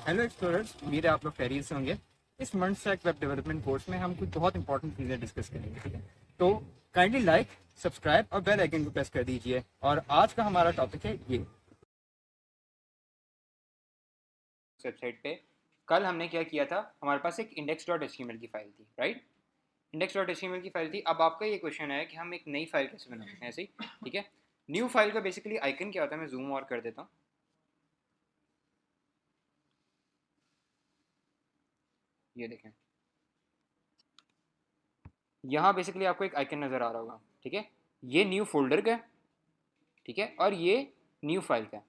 Hello explorers, उम्मीद है आप लोग खैरियत से होंगे। इस month stack web development course में हम कुछ बहुत इंपॉर्टेंट चीज़ें डिस्कस करेंगे, ठीक है। तो काइंडली लाइक, सब्सक्राइब और बेल आइकन को प्रेस कर दीजिए। और आज का हमारा टॉपिक है ये वेबसाइट पे। कल हमने क्या किया था, हमारे पास एक इंडेक्स डॉट एच की फाइल थी, राइट। इंडेक्स डॉट एच की फाइल थी। अब आपका ये क्वेश्चन है कि हम एक नई फाइल कैसे बनाते हैं, ऐसे ही, ठीक है। न्यू फाइल का बेसिकली आइकन क्या होता है, मैं जूम और कर देता हूँ। ये देखें, यहाँ बेसिकली आपको एक आइकन नज़र आ रहा होगा, ठीक है। ये न्यू फोल्डर का है, ठीक है, और ये न्यू फाइल का है।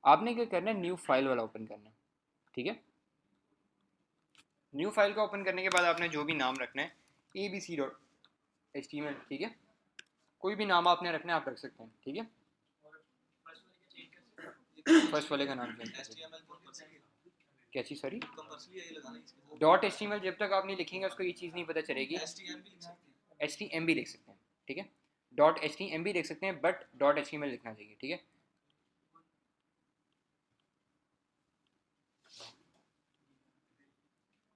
आपने क्या करना है, न्यू फाइल वाला ओपन करना है, ठीक है। न्यू फाइल का ओपन करने के बाद आपने जो भी नाम रखना है, abc.html, ठीक है। कोई भी नाम आपने रखना है, आप रख सकते हैं, ठीक है। फर्स्ट वाले का नाम क्या, क्या चीज़, sorry. Dot H T M L जब तक आप नहीं लिखेंगे उसको ये चीज़ नहीं पता चलेगी। एच टी एम बी लिख सकते हैं, ठीक है। डॉट एच टी एम बी लिख सकते हैं, but dot H T M L लिखना चाहिए, ठीक है।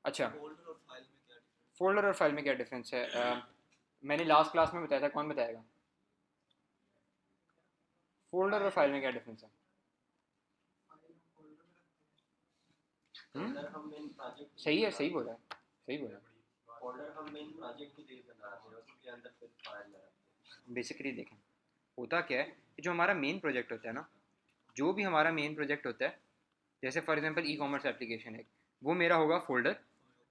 अच्छा, फोल्डर और फाइल में क्या डिफरेंस है? मैंने लास्ट क्लास में बताया था, कौन बताएगा? फोल्डर और फाइल में क्या डिफरेंस है? सही है, सही बोला, सही बोला। बेसिकली देखें, होता क्या है कि जो हमारा मेन प्रोजेक्ट होता है ना, जो भी हमारा मेन प्रोजेक्ट होता है, जैसे for example e commerce application है, वो मेरा होगा फोल्डर।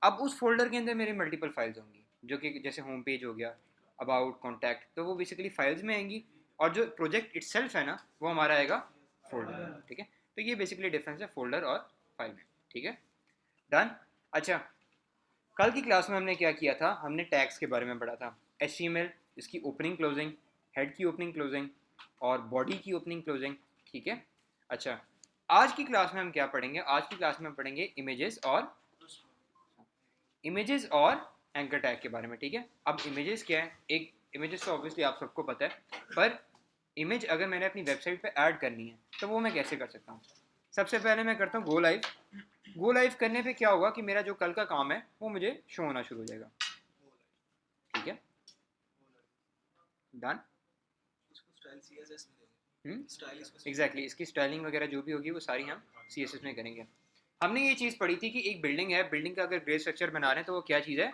अब उस फोल्डर के अंदर मेरे मल्टीपल फाइल्स होंगी, जो कि जैसे होम पेज हो गया, अबाउट, कॉन्टैक्ट, तो वो बेसिकली फाइल्स में आएंगी। और जो प्रोजेक्ट इटसेल्फ है ना, वो हमारा आएगा फोल्डर, ठीक है। तो ये बेसिकली डिफरेंस है फोल्डर और फाइल में, ठीक है। डन। अच्छा, कल की क्लास में हमने क्या किया था, हमने टैग्स के बारे में पढ़ा था। एच टी एम एल, इसकी ओपनिंग क्लोजिंग, हेड की ओपनिंग क्लोजिंग और बॉडी की ओपनिंग क्लोजिंग, ठीक है। अच्छा, आज की क्लास में हम क्या पढ़ेंगे, आज की क्लास में हम पढ़ेंगे इमेजेस और एंकर टैग के बारे में, ठीक है। अब इमेजेस क्या है, एक इमेजेस तो ऑब्वियसली आप सबको पता है, पर इमेज अगर मैंने अपनी वेबसाइट पे ऐड करनी है तो वो मैं कैसे कर सकता हूँ। सबसे पहले मैं करता हूँ गो लाइव। गो लाइव करने पे क्या होगा कि मेरा जो कल का काम है वो मुझे शो होना शुरू हो जाएगा, ठीक है। डन। एग्जैक्टली, इसकी स्टाइलिंग वगैरह जो भी होगी वो सारी हम सी एस एस में करेंगे। हमने ये चीज़ पढ़ी थी कि एक बिल्डिंग है, बिल्डिंग का अगर ग्रे स्ट्रक्चर बना रहे हैं तो वो क्या चीज़ है,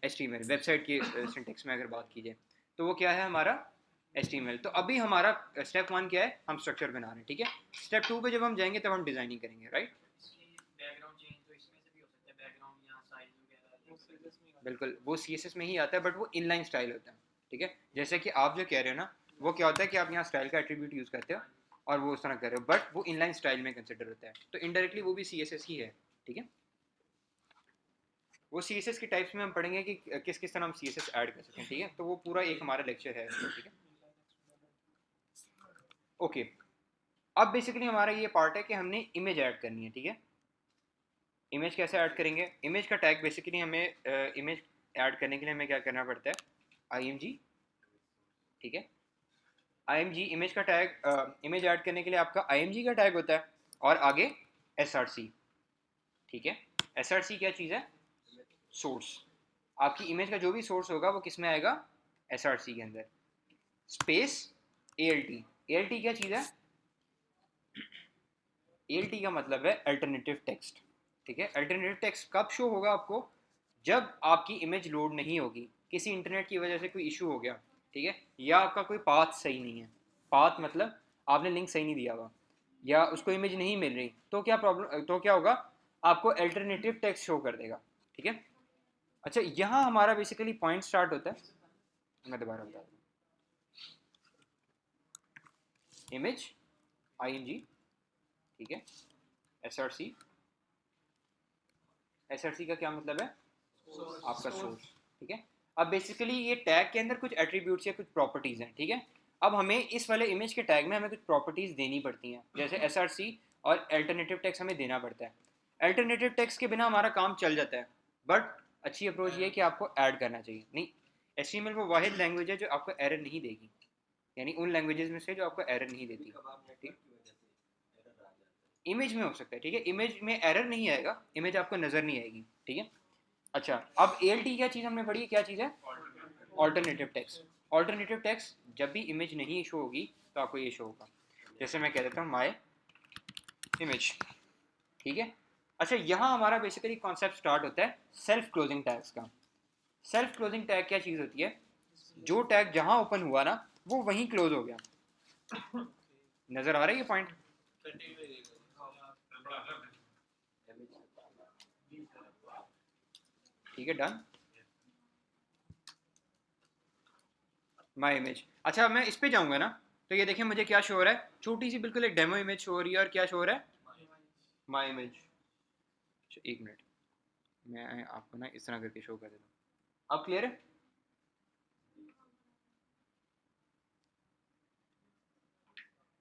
H T M L. Website के सिंटेक्स में अगर बात की जाए तो वो क्या है हमारा, एच टी एम एल। तो अभी हमारा स्टेप वन क्या है, हम स्ट्रक्चर बना रहे हैं, ठीक है। स्टेप टू पे जब हम जाएंगे तब हम डिजाइनिंग करेंगे, राइट। बिल्कुल, वो सी एस एस में ही आता है, बट वो इनलाइन स्टाइल होता है, ठीक है। जैसे कि आप जो कह रहे हो ना, वो क्या होता है कि आप यहाँ स्टाइल का एट्रीब्यूट यूज़ करते हो और वो उस तरह कर रहे हो, बट वो इनलाइन स्टाइल में कंसिडर होता है, तो इनडायरेक्टली वो भी सी एस एस ही है, ठीक है। वो सी एस एस की टाइप्स में हम पढ़ेंगे कि किस किस तरह हम सी एस एस ऐड कर सकते हैं, ठीक है। तो वो पूरा एक हमारा लेक्चर है, ठीक है। ओके, अब बेसिकली हमारा ये पार्ट है कि हमने इमेज ऐड करनी है, ठीक है। इमेज कैसे ऐड करेंगे, इमेज का टैग बेसिकली हमें इमेज ऐड करने के लिए हमें क्या करना पड़ता है, आई एम जी, ठीक है। आई एम जी इमेज का टैग, इमेज ऐड करने के लिए आपका आई एम जी का टैग होता है, और आगे एस आर सी, ठीक है। एस आर सी क्या चीज़ है, सोर्स। आपकी इमेज का जो भी सोर्स होगा वो किस में आएगा, एस आर सी के अंदर, space A L T. A L T क्या चीज़ है, ए एल टी का मतलब है अल्टरनेटिव टेक्स्ट, ठीक है। अल्टरनेटिव टेक्स्ट कब शो होगा आपको, जब आपकी इमेज लोड नहीं होगी, किसी इंटरनेट की वजह से कोई इशू हो गया, ठीक है, या आपका कोई पाथ सही नहीं है। पाथ मतलब आपने लिंक सही नहीं दिया हुआ, या उसको इमेज नहीं मिल रही, तो क्या प्रॉब्लम, तो क्या होगा, आपको अल्टरनेटिव टेक्स्ट शो कर देगा, ठीक है। अच्छा, यहाँ हमारा बेसिकली पॉइंट स्टार्ट होता है, मैं दोबारा बता दूँ। इमेज, आई एन जी, ठीक है। S R C, S R C का क्या मतलब है, आपका सोर्स, ठीक है। अब बेसिकली ये टैग के अंदर कुछ एट्रीब्यूट्स या कुछ प्रॉपर्टीज़ हैं, ठीक है। अब हमें इस वाले इमेज के टैग में हमें कुछ प्रॉपर्टीज़ देनी पड़ती हैं, जैसे एस आर सी और अल्टरनेटिव टेक्स्ट हमें देना पड़ता है। अल्टरनेटिव टेक्स्ट के बिना हमारा काम चल जाता है, बट अच्छी अप्रोच ये है कि आपको ऐड करना चाहिए। नहीं, एच टी एम एल वो वाहिद लैंग्वेज है जो आपको एरर नहीं देगी, यानी उन लैंग्वेजेस में से जो आपको एरर नहीं देती, ठीक। इमेज में हो सकता है, ठीक है, इमेज में एरर नहीं आएगा, इमेज आपको नज़र नहीं आएगी, ठीक है। अच्छा, अब ALT क्या चीज़ हमने पढ़ी है, क्या चीज़ है? Alternative text. ऑल्टरनेटिव टेक्स्ट जब भी इमेज नहीं शो होगी तो आपको ये शो होगा, जैसे मैं कह देता हूँ माई इमेज, ठीक है। अच्छा, यहाँ हमारा बेसिकली कॉन्सेप्ट स्टार्ट होता है सेल्फ क्लोजिंग टैग्स का। सेल्फ क्लोजिंग टैग क्या चीज़ होती है? जो टैग जहाँ ओपन हुआ ना वो वहीं क्लोज हो गया। नज़र आ रहा है ये पॉइंट? ठीक है, डन। My image. अच्छा, मैं इस पे जाऊंगा ना तो ये देखिए मुझे क्या शो हो रहा है, छोटी सी बिल्कुल एक डेमो इमेज शो हो रही है, और क्या शो हो रहा है? My image. एक मिनट, मैं आपको ना इस तरह करके शो कर देता हूँ। अब क्लियर है?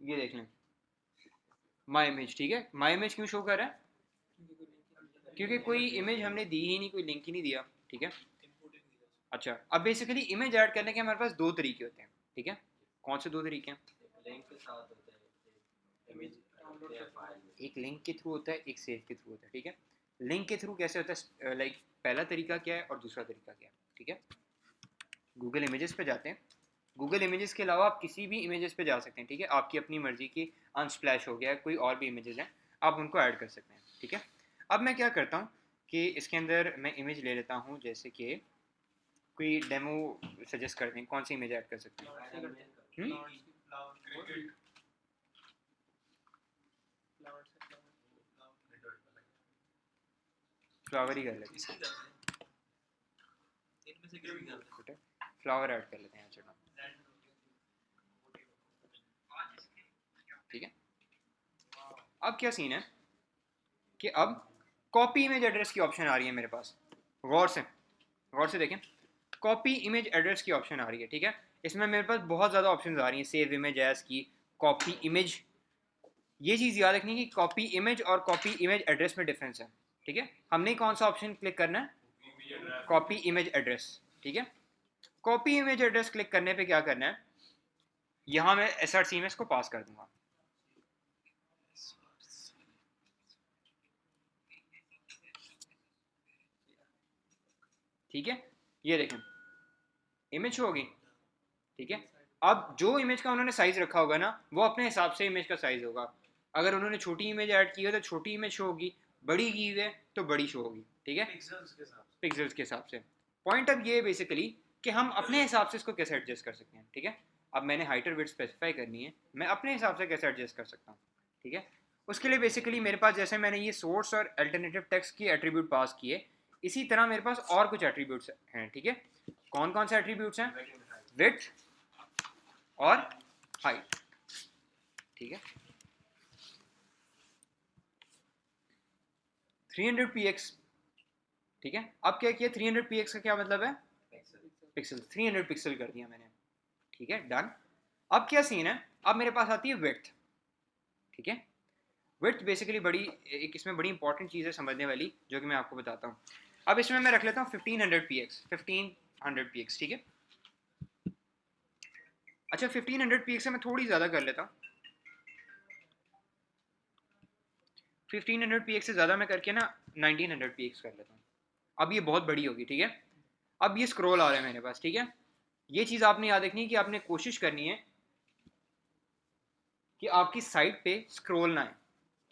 ये देख लें माई इमेज, ठीक है। माई इमेज क्यों शो कर रहा है? क्योंकि कोई इमेज हमने दी ही नहीं, कोई लिंक ही नहीं दिया, ठीक है। अच्छा, अब बेसिकली इमेज ऐड करने के हमारे पास दो तरीके होते हैं, ठीक है। कौन से दो तरीके हैं? एक लिंक के थ्रू होता है, एक सेव के थ्रू होता है, ठीक है। लिंक के थ्रू कैसे होता है, लाइक पहला तरीका क्या है और दूसरा तरीका क्या है, ठीक है। गूगल इमेजेस पे जाते हैं, गूगल इमेजेस के अलावा आप किसी भी इमेजेस पे जा सकते हैं, ठीक है, आपकी अपनी मर्जी की। अनस्प्लैश हो गया, कोई और भी इमेजेस हैं, आप उनको ऐड कर सकते हैं, ठीक है। अब मैं क्या करता हूँ कि इसके अंदर मैं इमेज ले लेता हूँ, जैसे कि कोई डेमो सजेस्ट कर दें, कौन सी इमेज ऐड कर सकते हैं? फ्लावर ही कर लेते हैं, फ्लावर ऐड कर लेते हैं, चलो, ठीक है। अब क्या सीन है कि अब कॉपी इमेज एड्रेस की ऑप्शन आ रही है मेरे पास। गौर से, गौर से देखें, कॉपी इमेज एड्रेस की ऑप्शन आ रही है, ठीक है। इसमें मेरे पास बहुत ज़्यादा ऑप्शन आ रही हैं, सेव इमेज एज की, कॉपी इमेज। ये चीज़ याद रखनी है कि कॉपी इमेज और कॉपी इमेज एड्रेस में डिफरेंस है, ठीक है। हमने कौन सा ऑप्शन क्लिक करना है? कॉपी इमेज एड्रेस, ठीक है। कॉपी इमेज एड्रेस क्लिक करने पे क्या करना है, यहाँ मैं SRCMS को पास कर दूंगा, ठीक है। ये देखें इमेज होगी, ठीक है। अब जो इमेज का उन्होंने साइज रखा होगा ना वो अपने हिसाब से इमेज का साइज होगा। अगर उन्होंने छोटी इमेज ऐड की है तो छोटी इमेज शो होगी, बड़ी की है तो बड़ी शो होगी, ठीक है, पिक्सल्स के हिसाब से। पॉइंट अब ये बेसिकली कि हम अपने हिसाब से इसको कैसे एडजस्ट कर सकते हैं, ठीक है। अब मैंने हाइट और विड्थ स्पेसिफाई करनी है, मैं अपने हिसाब से कैसे एडजस्ट कर सकता हूँ, ठीक है। उसके लिए बेसिकली मेरे पास, जैसे मैंने ये सोर्स और अल्टरनेटिव टेक्स्ट की एट्रीब्यूट पास किए, इसी तरह मेरे पास और कुछ एट्रीब्यूट्स हैं, ठीक है। कौन कौन से एट्रीब्यूट्स हैं? विड्थ और हाइट, ठीक है। 300px, ठीक है। अब क्या किया, 300px का क्या मतलब है? पिक्सल, 300 पिक्सल कर दिया मैंने, ठीक है, डन। अब क्या सीन है, अब मेरे पास आती है विड्थ, ठीक है। विड्थ बेसिकली बड़ी एक इसमें बड़ी इंपॉर्टेंट चीज़ है समझने वाली, जो कि मैं आपको बताता हूँ। अब इसमें मैं रख लेता हूँ 1500px, 1500px, ठीक है। अच्छा, 1500px से मैं थोड़ी ज़्यादा कर लेता हूँ, 1500px से ज़्यादा मैं करके ना 1900px कर लेता हूँ। अब ये बहुत बड़ी होगी, ठीक है। अब ये स्क्रॉल आ रहा है मेरे पास, ठीक है। ये चीज़ आपने याद रखनी है कि आपने कोशिश करनी है कि आपकी साइट पे स्क्रॉल ना आए,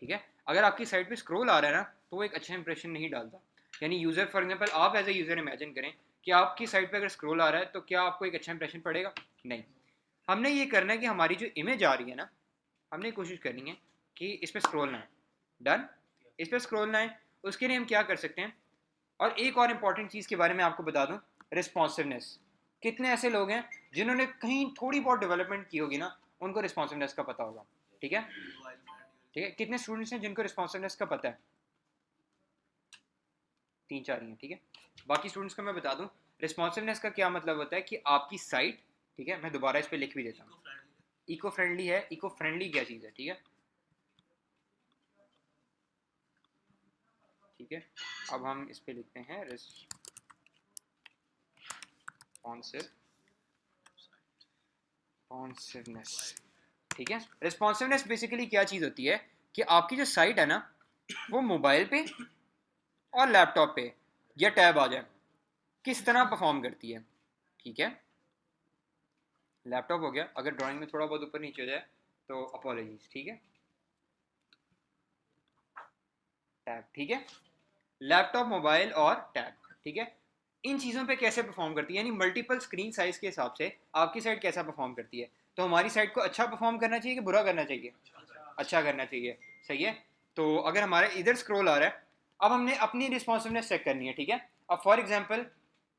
ठीक है। अगर आपकी साइट पे स्क्रॉल आ रहा है ना तो वो एक अच्छा इंप्रेशन नहीं डालता। यानी यूज़र, फॉर एग्जांपल आप एज ए यूज़र इमेजिन करें कि आपकी साइट पे अगर स्क्रॉल आ रहा है तो क्या आपको एक अच्छा इंप्रेशन पड़ेगा? नहीं। हमने ये करना है कि हमारी जो इमेज आ रही है ना, हमने कोशिश करनी है कि इस पर स्क्रॉल ना आए, डन। इस पर स्क्रॉल ना आए, उसके लिए हम क्या कर सकते हैं? और एक और इम्पॉर्टेंट चीज़ के बारे में आपको बता दूं, रिस्पॉन्सिवनेस। कितने ऐसे लोग हैं जिन्होंने कहीं थोड़ी बहुत डेवलपमेंट की होगी ना, उनको रिस्पॉन्सिवनेस का पता होगा, ठीक है। ठीक है, कितने स्टूडेंट्स हैं जिनको रिस्पॉन्सिवनेस का पता है? 3-4 ही हैं, ठीक है। बाकी स्टूडेंट्स को मैं बता दूं, रिस्पॉन्सिवनेस का क्या मतलब होता है कि आपकी साइट, ठीक है, मैं दोबारा इस पर लिख भी देता हूँ। इको फ्रेंडली है, इको फ्रेंडली क्या चीज़ है, ठीक है, ठीक है। अब हम इस पर लिखते हैं रिस्पॉन्सिवनेस, ठीक है। रिस्पॉन्सिवनेस बेसिकली क्या चीज़ होती है कि आपकी जो साइट है ना वो मोबाइल पे और लैपटॉप पे या टैब आ जाए किस तरह परफॉर्म करती है। ठीक है, लैपटॉप हो गया, अगर ड्राइंग में थोड़ा बहुत ऊपर नीचे हो जाए तो अपॉलॉजीज। ठीक है, टैब। ठीक है, लैपटॉप, मोबाइल और टैब। ठीक है, इन चीज़ों पे कैसे परफॉर्म करती है, यानी मल्टीपल स्क्रीन साइज के हिसाब से आपकी साइट कैसा परफॉर्म करती है। तो हमारी साइट को अच्छा परफॉर्म करना चाहिए कि बुरा करना चाहिए? अच्छा करना चाहिए। सही है, तो अगर हमारा इधर स्क्रॉल आ रहा है, अब हमने अपनी रिस्पॉन्सिवनेस चेक करनी है। ठीक है, अब फॉर एग्जांपल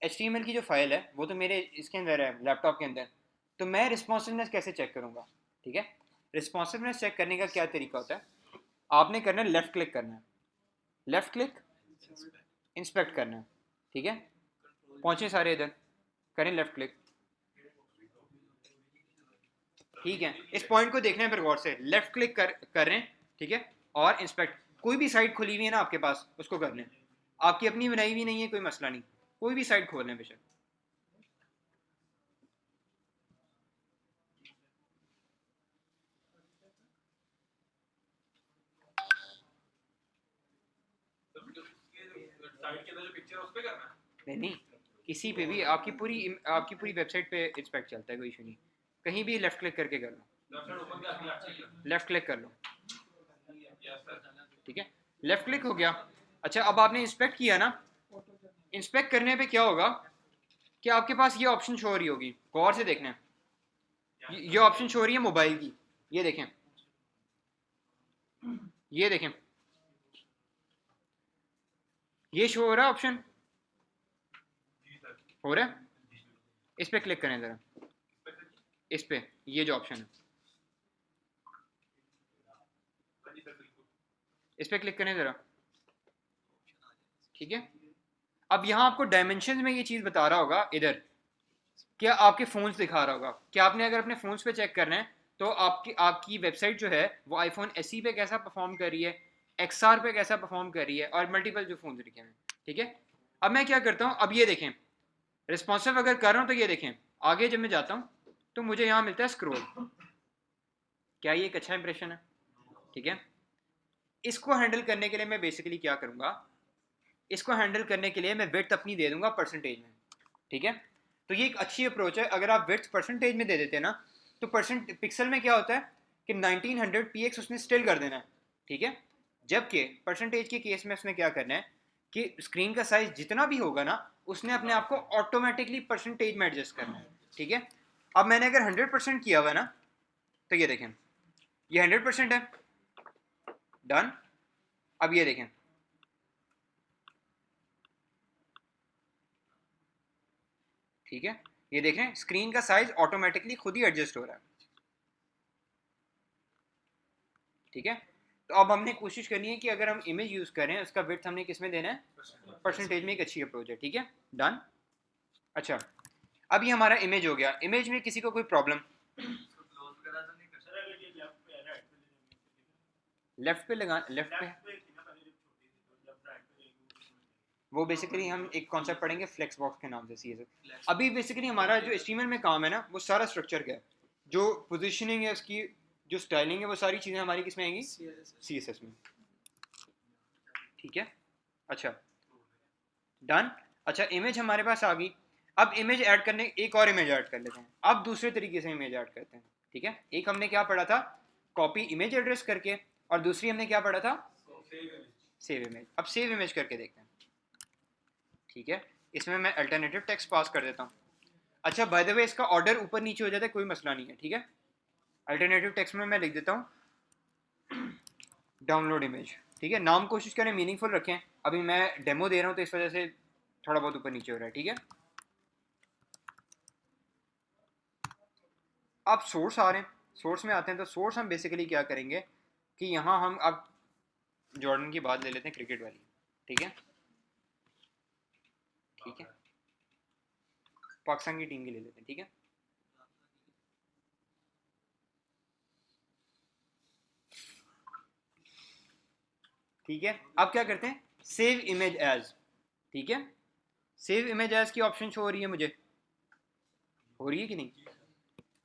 HTML की जो फाइल है वो तो मेरे इसके अंदर है, लैपटॉप के अंदर, तो मैं रिस्पॉन्सिवनेस कैसे चेक करूँगा? ठीक है, रिस्पॉन्सिवनेस चेक करने का क्या तरीका होता है, आपने करना है लेफ़्ट क्लिक करना है, लेफ़्ट क्लिक इंस्पेक्ट करना है। ठीक है, पहुँचे सारे इधर, करें लेफ़्ट क्लिक। ठीक है, इस पॉइंट को देखना है फिर गौर से, लेफ़्ट क्लिक कर रहे हैं। ठीक है, और इंस्पेक्ट, कोई भी साइट खुली हुई है ना आपके पास उसको कर लें, आपकी अपनी बनाई हुई नहीं है कोई मसला नहीं, कोई भी साइट खोल लें बेशक। नहीं नहीं, किसी पे भी आपकी पूरी वेबसाइट पे इंस्पेक्ट चलता है, कोई इशू नहीं, कहीं भी लेफ़्ट क्लिक करके कर लो, लेफ़्ट क्लिक कर लो। ठीक है, लेफ़्ट क्लिक हो गया। अच्छा, अब आपने इंस्पेक्ट किया ना, इंस्पेक्ट करने पे क्या होगा कि आपके पास ये ऑप्शन शो हो रही होगी, गौर से देखना है, ये ऑप्शन शो हो रही है मोबाइल की, ये देखें, ये देखें, ये शो हो रहा है ऑप्शन, हो रहा है, इस पे क्लिक करें ज़रा, इस पे, ये जो ऑप्शन है इस पे क्लिक करें ज़रा। ठीक है, अब यहाँ आपको डायमेंशन में ये चीज़ बता रहा होगा इधर, क्या आपके फ़ोन्स दिखा रहा होगा कि आपने अगर अपने फ़ोन्स पे चेक करना है तो आपकी आपकी वेबसाइट जो है वो आईफोन SE पे कैसा परफॉर्म कर रही है, XR पे कैसा परफॉर्म कर रही है, और मल्टीपल जो फ़ोन लिखे हैं। ठीक है, अब मैं क्या करता हूँ, अब ये देखें, रिस्पॉन्सिव अगर कर रहा हूँ तो ये देखें, आगे जब मैं जाता हूँ तो मुझे यहाँ मिलता है स्क्रोल। क्या ये एक अच्छा इंप्रेशन है? ठीक है, इसको हैंडल करने के लिए मैं बेसिकली क्या करूँगा, इसको हैंडल करने के लिए मैं विड्थ अपनी दे दूंगा परसेंटेज में। ठीक है, तो ये एक अच्छी अप्रोच है, अगर आप विड्थ परसेंटेज में दे देते हैं ना तो परसेंट पिक्सल में क्या होता है कि 1900 px उसने स्टिल कर देना है। ठीक है, जबकि परसेंटेज के केस में उसने क्या करना है कि स्क्रीन का साइज जितना भी होगा ना उसने अपने आप को ऑटोमेटिकली परसेंटेज में एडजस्ट करना है। ठीक है, अब मैंने अगर 100% किया हुआ है ना, तो ये देखें, ये 100% है, डन। अब ये देखें, ठीक है, ये देख रहे हैं स्क्रीन का साइज ऑटोमेटिकली खुद ही एडजस्ट हो रहा है। ठीक है, तो अब हमने कोशिश करनी है कि अगर हम इमेज यूज़ करें उसका विड्थ हमने किस में देना है, परसेंटेज में, एक अच्छी अप्रोच है। ठीक है, डन। अच्छा, अब ये हमारा इमेज हो गया, इमेज में किसी को कोई प्रॉब्लम? लेफ्ट पे लगा, लेफ्ट पे, वो बेसिकली हम एक कॉन्सेप्ट पढ़ेंगे फ्लेक्स बॉक्स के नाम से, CSS। अभी बेसिकली हमारा जो HTML में काम है ना वो सारा स्ट्रक्चर का है, जो पोजिशनिंग है उसकी, जो स्टाइलिंग है, वो सारी चीज़ें हमारी किस में आएंगी, CSS में। ठीक है, अच्छा, डन। अच्छा, इमेज हमारे पास आ गई, अब इमेज ऐड करने, एक और इमेज ऐड कर लेते हैं, अब दूसरे तरीके से इमेज ऐड करते हैं। ठीक है, एक हमने क्या पढ़ा था, कॉपी इमेज एड्रेस करके, और दूसरी हमने क्या पढ़ा था, सेव इमेज। अब सेव इमेज करके देखते हैं। ठीक है, इसमें मैं अल्टरनेटिव टेक्स्ट पास कर देता हूँ। अच्छा, बाय द वे इसका ऑर्डर ऊपर नीचे हो जाता है, कोई मसला नहीं है। ठीक है, अल्टरनेटिव टेक्स्ट में मैं लिख देता हूँ डाउनलोड इमेज। ठीक है, नाम कोशिश करें मीनिंगफुल रखें, अभी मैं डेमो दे रहा हूँ तो इस वजह से थोड़ा बहुत ऊपर नीचे हो रहा है। ठीक है, अब सोर्स आ रहे हैं, सोर्स में आते हैं, तो सोर्स हम बेसिकली क्या करेंगे कि यहाँ हम अब जॉर्डन की बात ले लेते हैं, क्रिकेट वाली। ठीक है, ठीक है, पाकिस्तान की टीम की ले लेते हैं। ठीक है, ठीक है, अब क्या करते हैं, सेव इमेज एज। ठीक है, सेव इमेज एज की ऑप्शन शो हो रही है मुझे, हो रही है कि नहीं?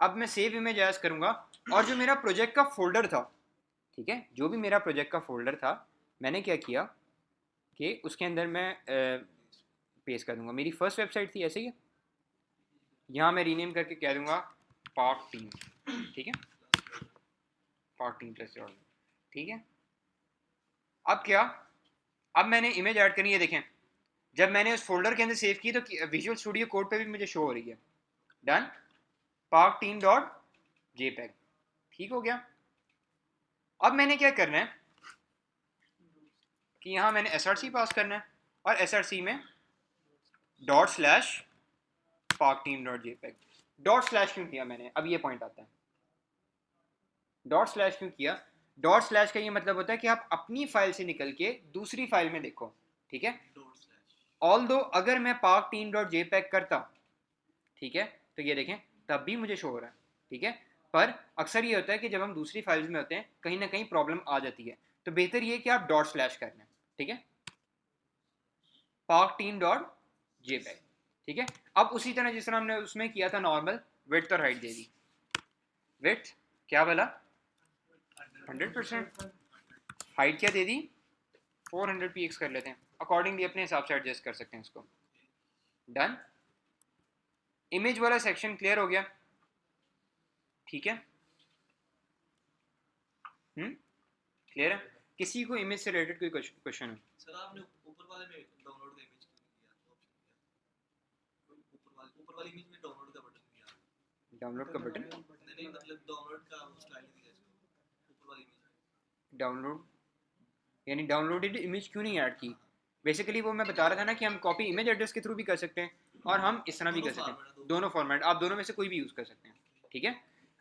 अब मैं सेव इमेज एज करूंगा, और जो मेरा प्रोजेक्ट का फोल्डर था, ठीक है, जो भी मेरा प्रोजेक्ट का फोल्डर था मैंने क्या किया कि उसके अंदर मैं पेस्ट कर दूंगा। मेरी फर्स्ट वेबसाइट थी ऐसे ही, यहाँ मैं रीनेम करके कह दूंगा पार्क टीम, ठीक है, पार्क टीम प्लस, ठीक है। अब क्या, अब मैंने इमेज ऐड करनी है, देखें जब मैंने उस फोल्डर के अंदर सेव की तो विजुअल स्टूडियो कोड पे भी मुझे शो हो रही है, done, park team dot JPEG, ठीक हो गया। अब मैंने क्या करना है कि यहाँ मैंने src पास करना है और src में dot slash park team dot JPEG. Dot slash क्यों किया मैंने, अब ये पॉइंट आता है, डॉट स्लैश क्यों किया। डॉट स्लैश का ये मतलब होता है कि आप अपनी फाइल से निकल के दूसरी फाइल में देखो, ठीक है। ऑल दो अगर मैं पार्क टीम डॉट जेपैग करता, ठीक है, तो ये देखें तब भी मुझे शो हो रहा है, ठीक है। पर अक्सर ये होता है कि जब हम दूसरी फाइल्स में होते हैं कहीं ना कहीं प्रॉब्लम आ जाती है, तो बेहतर ये कि आप डॉट स्लैश करना है, ठीक है, पार्क टीम डॉट जेपैग, ठीक है। अब उसी तरह जिस तरह हमने उसमें किया था नॉर्मल, विड्थ और हाइट दे दी, विड्थ क्या बोला 100%, हाइट क्या दे दी 400 px कर लेते हैं, अकॉर्डिंगली अपने हिसाब से एडजस्ट कर सकते हैं इसको, डन। इमेज वाला सेक्शन क्लियर हो गया, ठीक है, क्लियर है। किसी को इमेज से रिलेटेड कोई क्वेश्चन है? सर आपने ऊपर वाले में डाउनलोड का इमेज क्यों नहीं किया, ऊपर वाली इमेज में डाउनलोड का बटन दिया, डाउनलोड का बटन नहीं मतलब डाउनलोड का स्टाइल दिया इसको ऊपर वाली इमेज में, डाउनलोड यानी डाउनलोडेड इमेज क्यों नहीं ऐड की। बेसिकली वो मैं बता रहा था ना कि हम कॉपी इमेज एड्रेस के थ्रू भी कर सकते हैं और हम इस तरह भी कर सकते हैं, दोनों फॉर्मेट, आप दोनों में से कोई भी यूज़ कर सकते हैं, ठीक है।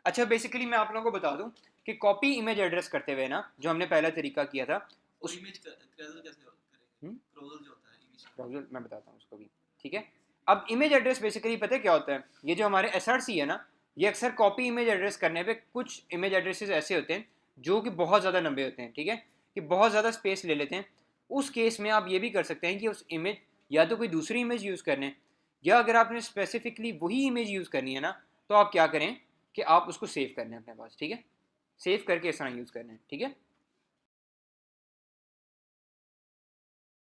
अच्छा बेसिकली मैं आप लोगों को बता दूं कि कॉपी इमेज एड्रेस करते हुए ना जो हमने पहला तरीका किया था उस इमेज का क्रेजल कैसे करेंगे, क्रोजल जो होता है इमेज ब्राउज़र, मैं बताता हूँ उसको भी, ठीक है। अब इमेज एड्रेस बेसिकली पता है क्या होता है, ये जो हमारे SRC है ना, ये अक्सर कॉपी इमेज एड्रेस करने पे कुछ इमेज एड्रेसेस ऐसे होते हैं जो कि बहुत ज़्यादा लंबे होते हैं, ठीक है, कि बहुत ज़्यादा स्पेस ले लेते हैं। उस केस में आप ये भी कर सकते हैं कि उस इमेज या तो कोई दूसरी इमेज यूज़ करने, या अगर आपने स्पेसिफिकली वही इमेज यूज़ करनी है ना तो आप क्या करें कि आप उसको सेव करने अपने पास, ठीक है, सेव करके इस तरह यूज़ करना है, ठीक है।